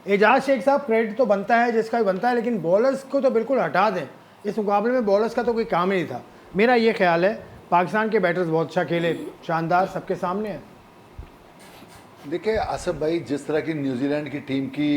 एजाज शेख साहब क्रेडिट तो बनता है जिसका भी बनता है, लेकिन बॉलर्स को तो बिल्कुल हटा दें। इस मुकाबले में बॉलर्स का तो कोई काम ही नहीं था, मेरा ये ख्याल है। पाकिस्तान के बैटर्स बहुत अच्छा खेले, शानदार, सबके सामने है। देखिए आसिफ भाई, जिस तरह की न्यूजीलैंड की टीम की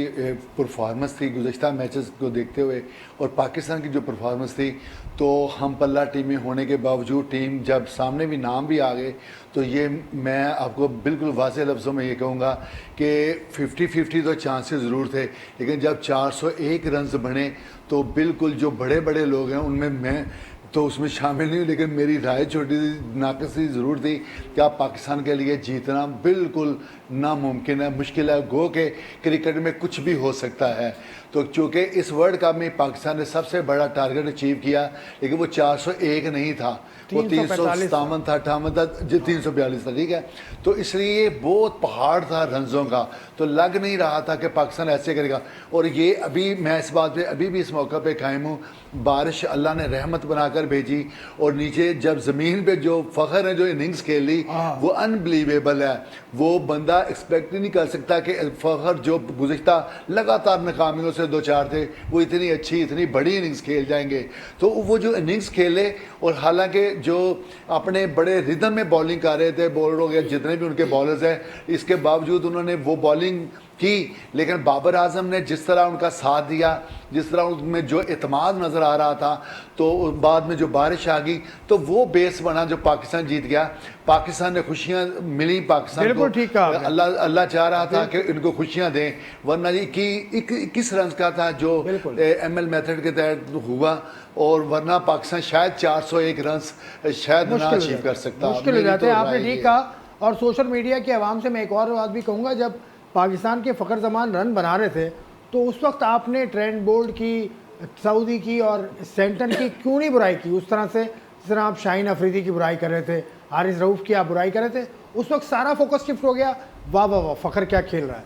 परफॉर्मेंस थी गुज़श्ता मैचेस को देखते हुए और पाकिस्तान की जो परफॉर्मेंस थी, तो हम पल्ला टीमें होने के बावजूद टीम जब सामने भी नाम भी आ गए, तो ये मैं आपको बिल्कुल वाज़ेह लफ्ज़ों में ये कहूँगा कि 50-50 तो चांसेस ज़रूर थे, लेकिन जब 401 रन बने तो बिल्कुल जो बड़े बड़े लोग हैं उनमें मैं तो उसमें शामिल नहीं हूँ, लेकिन मेरी राय छोटी सी नाकसी ज़रूर थी कि आप पाकिस्तान के लिए जीतना बिल्कुल नामुमकिन है, मुश्किल है। गो के क्रिकेट में कुछ भी हो सकता है। तो चूँकि इस वर्ल्ड कप में पाकिस्तान ने सबसे बड़ा टारगेट अचीव किया, लेकिन वो 401 नहीं था, वो 357 था, 58 था, 342 था, ठीक है। तो इसलिए ये बहुत पहाड़ था रनों का, तो लग नहीं रहा था कि पाकिस्तान ऐसे करेगा। और ये अभी मैं इस बात पे अभी भी इस मौका पे कायम हूँ, बारिश अल्लाह ने रहमत बनाकर भेजी, और नीचे जब ज़मीन पे जो फ़ख्र ने जो इनिंग्स खेली वो अनबिलीवेबल है। वो बंदा एक्सपेक्ट ही नहीं कर सकता कि फ़ख्र जो गुज़श्ता लगातार नाकामियों से दो चार थे, वो इतनी अच्छी इतनी बड़ी इनिंग्स खेल जाएंगे। तो वो जो इनिंग्स खेले, और हालांकि जो अपने बड़े रिदम में बॉलिंग कर रहे थे बॉलरों के, जितने भी उनके बॉलर्स हैं, इसके बावजूद उन्होंने वो बॉलिंग की, लेकिन बाबर आजम ने जिस तरह उनका साथ दिया, जिस तरह उनमें जो इत्मीनान नज़र आ रहा था, तो बाद में जो बारिश आ गई तो वो बेस बना जो पाकिस्तान जीत गया। पाकिस्तान ने खुशियां मिली, पाकिस्तान को ठीक कहा अल्लाह चाह रहा था कि इनको खुशियां दें, वरना जी कि 21 रन का था जो ML मेथड के तहत हुआ, और वरना पाकिस्तान शायद 401 रन शायद ना अचीव कर सकता। मुश्किल हो जाते हैं, आपने ठीक कहा। और सोशल मीडिया की आवाम से मैं एक और बात भी कहूँगा, जब पाकिस्तान के फ़खर जमान रन बना रहे थे तो उस वक्त आपने ट्रेंट बोल्ट की, सऊदी की और सेंटन की क्यों नहीं बुराई की उस तरह से, जिस तरह आप शाहीन अफरीदी की बुराई कर रहे थे, हारिस रऊफ़ की आप बुराई कर रहे थे। उस वक्त सारा फोकस शिफ्ट हो गया, वाह वाह वाह फ़खर क्या खेल रहा है।